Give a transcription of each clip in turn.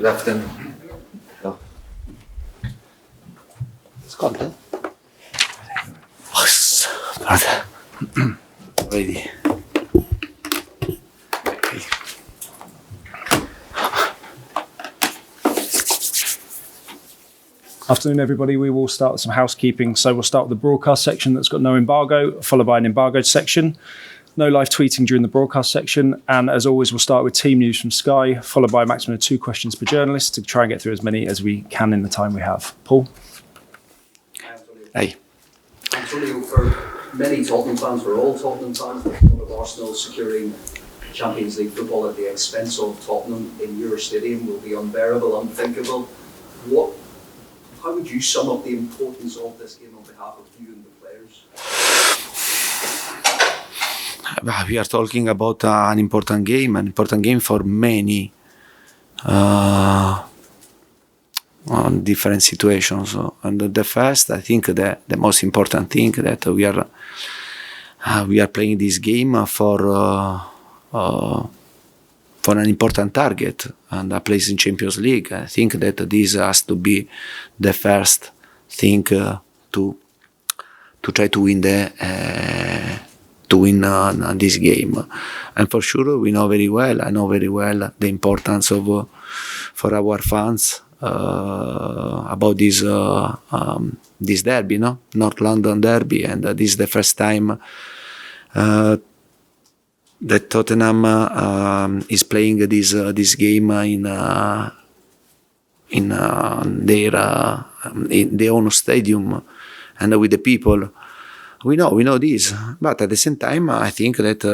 left him. No. Scotland. Ready. Afternoon, everybody. We will start with some housekeeping. So we'll start with the broadcast section that's got no embargo, followed by an embargoed section. No live tweeting during the broadcast section. And as always, we'll start with team news from Sky, followed by a maximum of 2 questions per journalist to try and get through as many as we can in the time we have. Paul? Hey. Antonio, for many Tottenham fans, for all Tottenham fans, the thought of Arsenal securing Champions League football at the expense of Tottenham in your stadium will be unbearable, unthinkable. How would you sum up the importance of this game on behalf of you and the players? We are talking about an important game for many different situations. And the first, I think the most important thing that we are playing this game for an important target and a place in Champions League. I think that this has to be the first thing to try to win this game. And for sure, I know very well the importance of for our fans about this derby, North London derby, and this is the first time that Tottenham is playing this game in their own stadium and with the people. We know this, but at the same time, I think that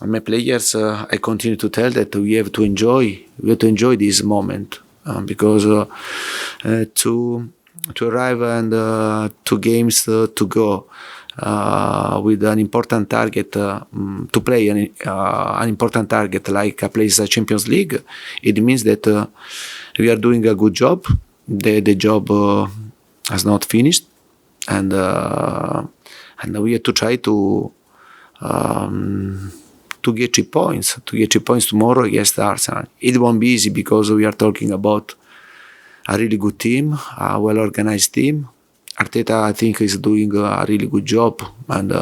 my players, I continue to tell that we have to enjoy this moment because to arrive and 2 games to go. With an important target to play an important target like a place like Champions League, it means that we are doing a good job. The job has not finished, and we have to try to get 3 points. To get 3 points tomorrow against Arsenal. It won't be easy because we are talking about a really good team, a well-organized team. Arteta, I think, is doing a really good job, and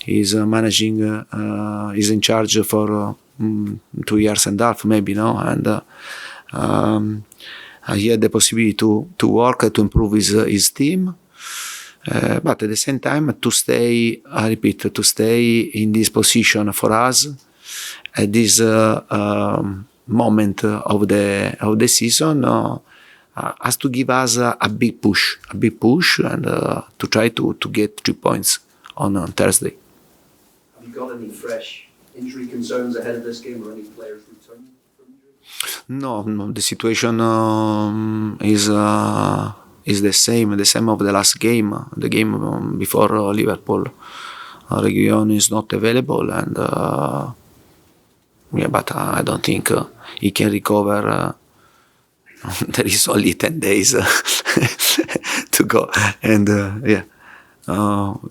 he's managing. He's in charge for 2 years and a half, maybe, and he had the possibility to work to improve his team, but at the same time to stay. I repeat, to stay in this position for us at this moment of the season. Has to give us a big push, and to try to get 3 points on Thursday. Have you got any fresh injury concerns ahead of this game, or any players returning from injury? No, the situation is the same of the last game, the game before Liverpool. Reguilón is not available, and but I don't think he can recover. There is only 10 days to go, and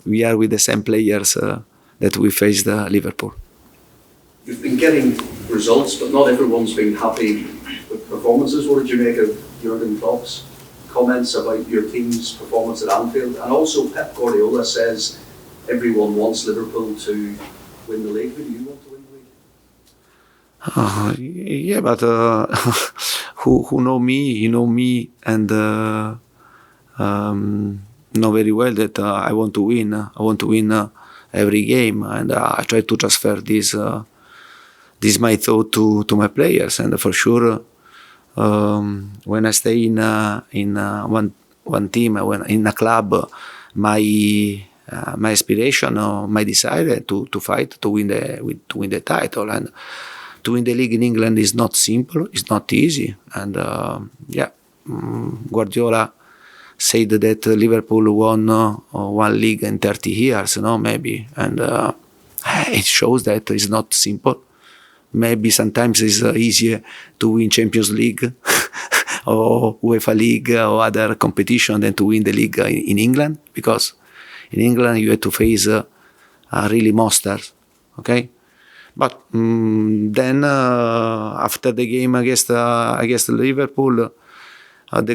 we are with the same players that we faced Liverpool. You've been getting results, but not everyone's been happy with performances. What did you make of Jurgen Klopp's comments about your team's performance at Anfield? And also Pep Guardiola says everyone wants Liverpool to win the league. Who do you want to win the league? But who know me, and know very well that I want to win. I want to win every game, and I try to transfer this my thought to my players. And for sure, when I stay in one team, when in a club, my aspiration, my desire to fight to win the title. And to win the league in England is not simple, it's not easy, and Guardiola said that Liverpool won 1 league in 30 years, maybe, and it shows that it's not simple. Maybe sometimes it's easier to win Champions League or UEFA League or other competition than to win the league in England, because in England you have to face really monsters, okay? But then after the game against Liverpool, the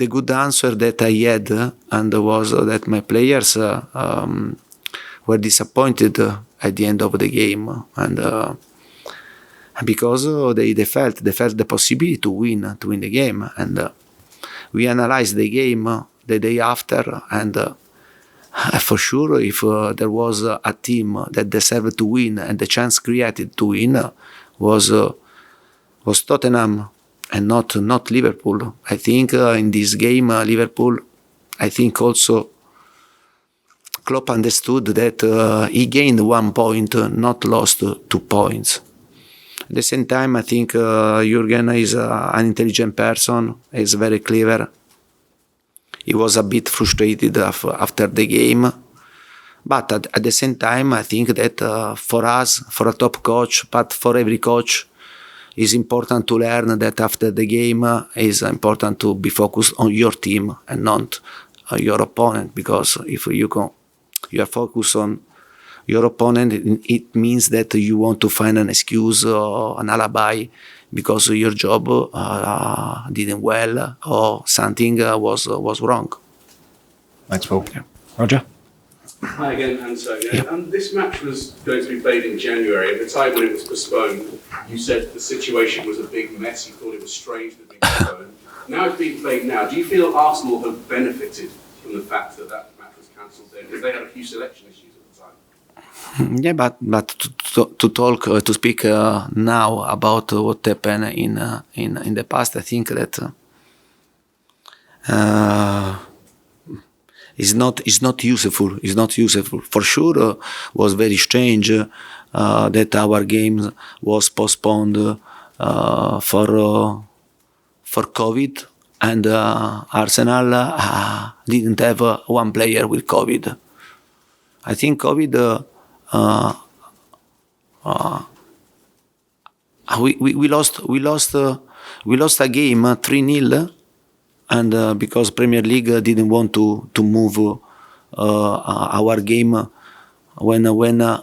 good answer that I had and was that my players were disappointed at the end of the game, and because they felt the possibility to win the game, and we analyzed the game the day after, and for sure if there was a team that deserved to win and the chance created to win was Tottenham and not Liverpool. I think in this game Liverpool, I think also Klopp understood that he gained 1 point, not lost 2 points. At the same time, I think Jurgen is an intelligent person, is very clever. He was a bit frustrated after the game. But at the same time, I think that for us, for a top coach, but for every coach, it's important to learn that after the game, it's important to be focused on your team and not your opponent. Because if you are focused on your opponent, it means that you want to find an excuse or an alibi because your job didn't well or something was wrong. Thanks, Paul. Yeah. Roger? Hi again, Antonio. This match was going to be played in January. At the time when it was postponed, you said the situation was a big mess. You thought it was strange that it had been postponed. Now it's being played now. Do you feel Arsenal have benefited from the fact that match was cancelled then? Because they had a few selection issues at the time. Yeah, but to speak now about what happened in the past, I think that is not useful. It's not useful. For sure, was very strange that our game was postponed for COVID, and Arsenal didn't have one player with COVID. I think COVID. We lost a game 3-0, and because Premier League didn't want to move our game when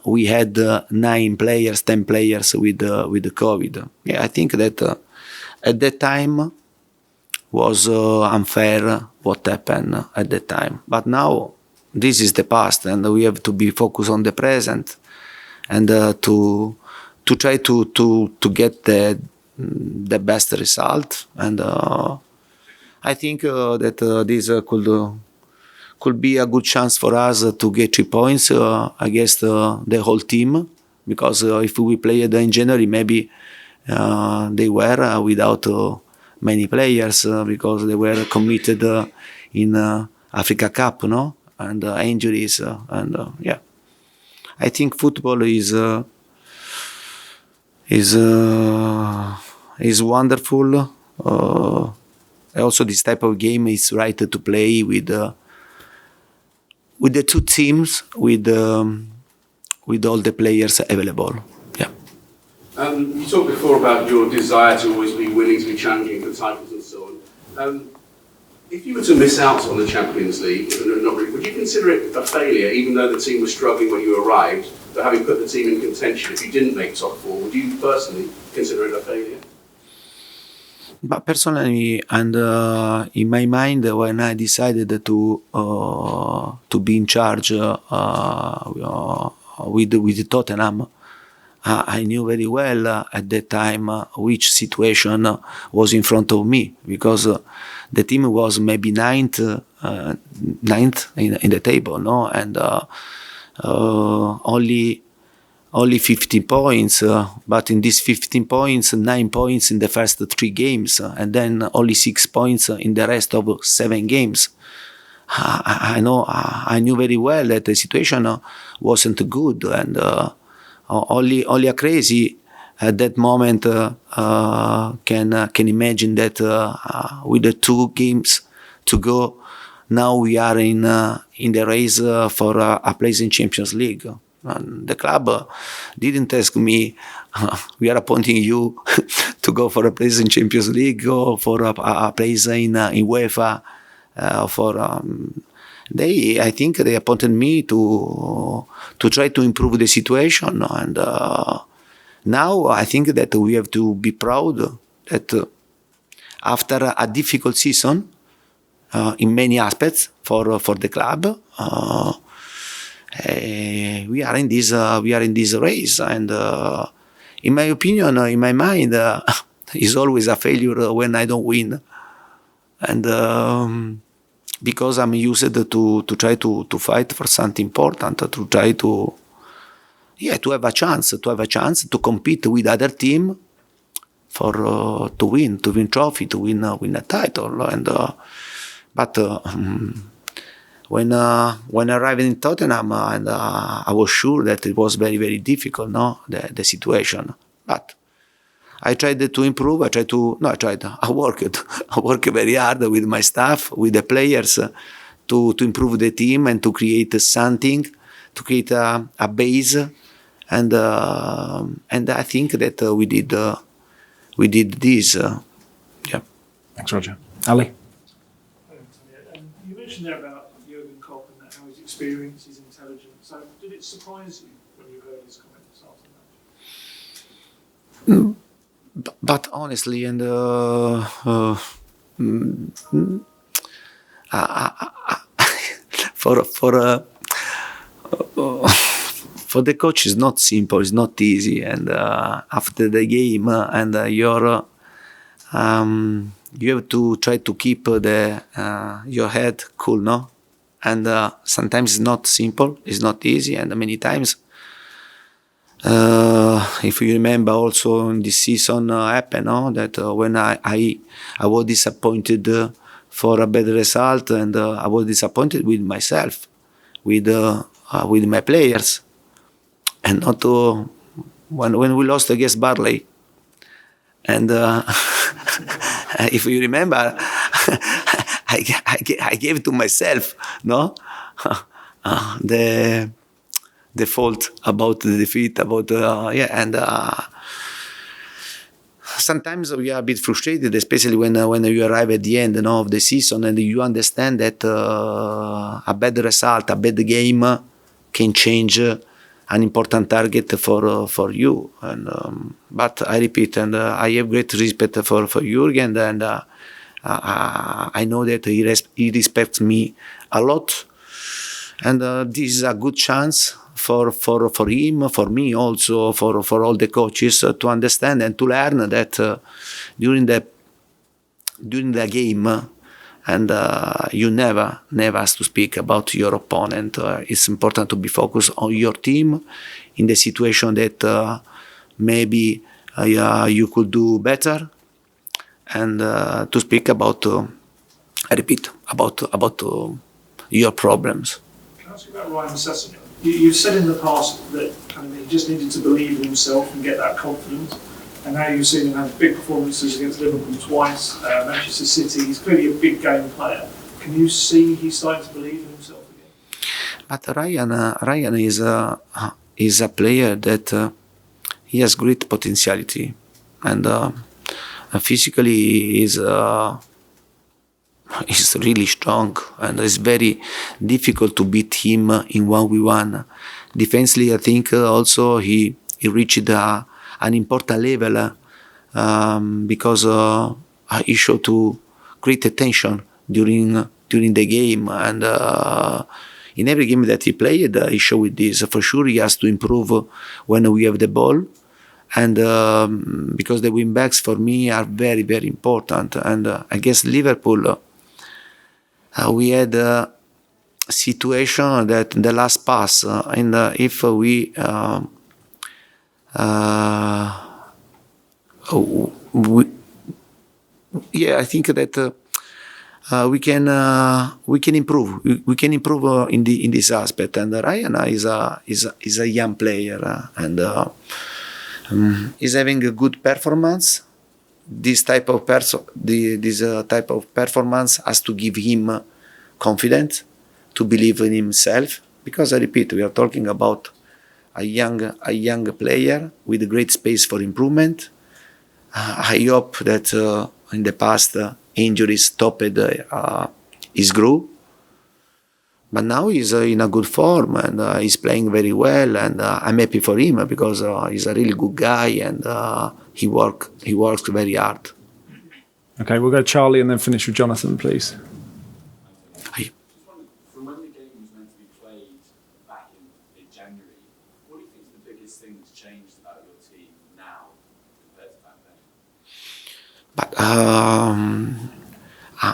we had 10 players with the COVID. Yeah, I think that at that time was unfair what happened at that time. But now this is the past, and we have to be focused on the present, and to try to get the best result. And I think that this could be a good chance for us to get 3 points against the whole team, because if we played in January, maybe they were without many players because they were committed in Africa Cup, no? And injuries, and yeah, I think football is wonderful. Also, this type of game is right to play with the two teams, with all the players available. Yeah. You talked before about your desire to always be winning, to be challenging for titles and so on. If you were to miss out on the Champions League, would you consider it a failure, even though the team was struggling when you arrived, but having put the team in contention, if you didn't make top 4, would you personally consider it a failure? But personally, and in my mind, when I decided to be in charge with Tottenham, I knew very well at that time which situation was in front of me, because the team was maybe ninth in the table, no, and only 15 points. But in these 15 points, 9 points in the first 3 games, and then only 6 points in the rest of 7 games. I knew very well that the situation wasn't good, and only a crazy at that moment can imagine that with the 2 games to go, now we are in the race for a place in Champions League. And the club didn't ask me, we are appointing you to go for a place in Champions League or for a place in UEFA. I think they appointed me to try to improve the situation, and now I think that we have to be proud that after a difficult season in many aspects for the club, we are in this race, and in my opinion, in my mind, it's always a failure when I don't win, and because I'm used to try to fight for something important, to try to have a chance to compete with other team for to win trophy, to win a title, and but when I arrived in Tottenham, and I was sure that it was very, very difficult, the situation, but I tried to improve. I worked. I worked very hard with my staff, with the players, to improve the team and to create something, to create a base, and I think that we did this. Yeah. Thanks, Roger. Ali? You mentioned there about Jurgen Klopp and how his experience, his intelligence. So, did it surprise you when you heard his comments after the match? But honestly, and for the coach, it's not simple. It's not easy. And after the game, and you have to try to keep your head cool, no? And sometimes it's not simple. It's not easy, and many times. If you remember, also in this season happened, that when I was disappointed for a bad result, and I was disappointed with myself, with my players, and not when we lost against Barley, and if you remember, I gave to myself, no, the fault about the defeat, and sometimes we are a bit frustrated, especially when you arrive at the end of the season and you understand that a bad result, a bad game can change an important target for you. And but I repeat, and I have great respect for Jurgen, and I know that he respects me a lot, and this is a good chance for him, for me also, for all the coaches to understand and to learn that during the game, and you never has to speak about your opponent. It's important to be focused on your team in the situation that maybe you could do better, and to speak about, I repeat, about your problems. Can I ask you about Ryan Sessegnon? You've said in the past that he just needed to believe in himself and get that confidence, and now you've seen him have big performances against Liverpool twice, Manchester City. He's clearly a big game player. Can you see he's starting to believe in himself again? But Ryan is a player that he has great potentiality, and physically is really strong, and it's very difficult to beat him in 1v1. Defensively, I think also he reached an important level because he showed to great attention during the game, and in every game that he played, he showed this. For sure, he has to improve when we have the ball, and because the wing backs for me are very, very important. And against Liverpool, we had a situation that the last pass, and if we I think that we can improve. We can improve in this aspect. And Ryan is a young player, and is having a good performance. This type of performance has to give him confidence, to believe in himself. Because I repeat, we are talking about a young player with great space for improvement. I hope that in the past injuries stopped his growth. But now he's in a good form and he's playing very well, and I'm happy for him because he's a really good guy and he works very hard. Okay, we'll go Charlie and then finish with Jonathan, please. From when the game was meant to be played back in January, what do you think is the biggest thing that's changed about your team now compared to back then? But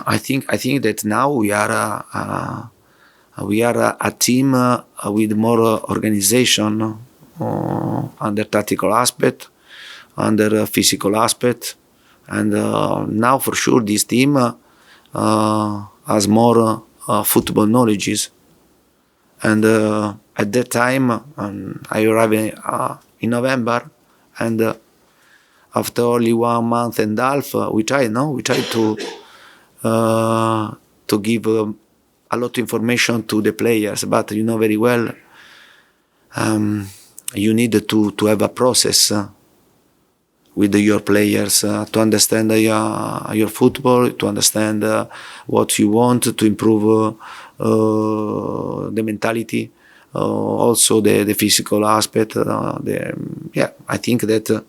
I think that now we are a team with more organization under tactical aspect, under physical aspect, and now for sure this team has more football knowledges. And at that time, I arrived in November, and after only 1 month and a half, we tried to give a lot of information to the players, but you know very well, you need to have a process with your players to understand your football, to understand what you want to improve the mentality, also the physical aspect. I think that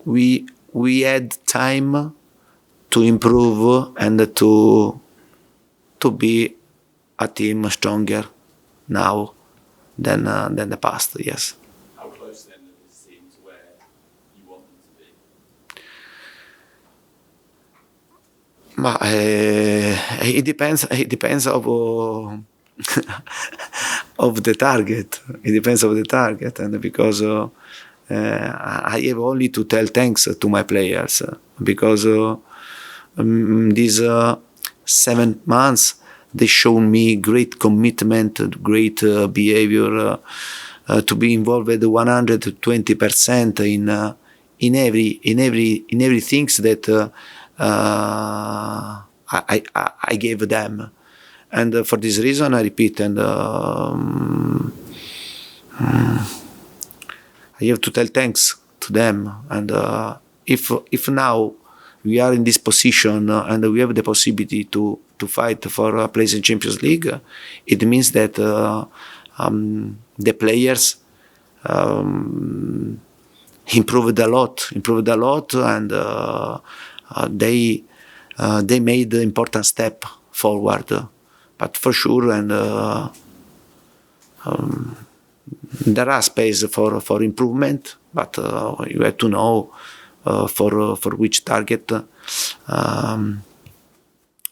we had time to improve and to be a team stronger now than the past. Yes. How close then are this team to where you want them to be? Ma it depends. It depends of of the target. It depends of the target, and because I have only to tell thanks to my players because these 7 months they show me great commitment, great behavior, to be involved 120% in every things that I gave them, and for this reason I repeat, and I have to tell thanks to them. And if now we are in this position and we have the possibility to fight for a place in Champions League, it means that the players improved a lot, and they made important step forward. But for sure, and there are space for improvement, but you have to know for which target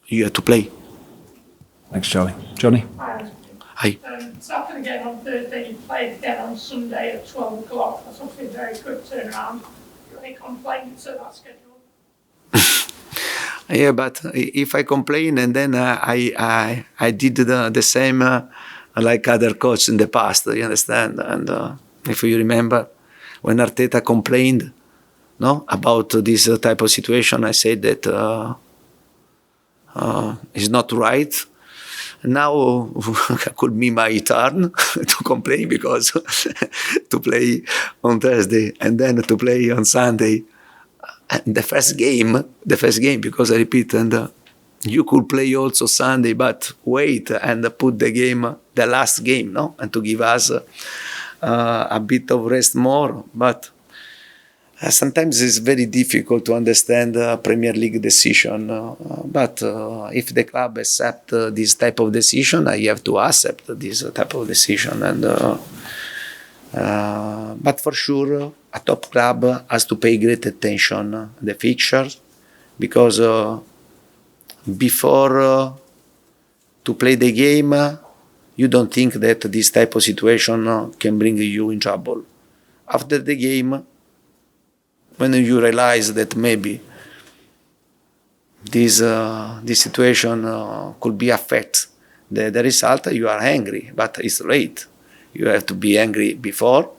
you have to play. Thanks, Charlie. Johnny? Hi. So after the game on Thursday, you played again on Sunday at 12 o'clock. That's obviously a very quick turnaround. Got any complaints at that schedule? Yeah, but if I complain and then I did the same like other coaches in the past, you understand? And if you remember, when Arteta complained about this type of situation, I said that it's not right. Now could be my turn to complain because to play on Thursday and then to play on Sunday. The first game, because I repeat, and you could play also Sunday, but wait and put the last game, and to give us a bit of rest more. But sometimes it's very difficult to understand Premier League decision. But if the club accept this type of decision, I have to accept this type of decision. And but for sure, a top club has to pay great attention to the fixtures, because before to play the game, you don't think that this type of situation can bring you in trouble. After the game, when you realize that maybe this situation could be affect the result, you are angry, but it's late. You have to be angry before,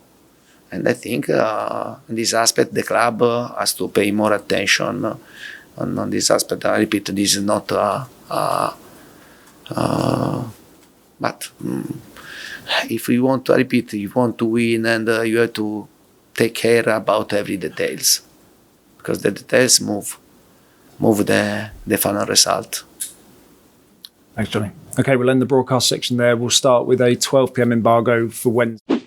and I think in this aspect the club has to pay more attention on this aspect. I repeat, this is not but if you want to repeat, you want to win, and you have to take care about every details, because the details move the final result. Thanks, Johnny. Okay, we'll end the broadcast section there. We'll start with a 12 p.m. embargo for Wednesday.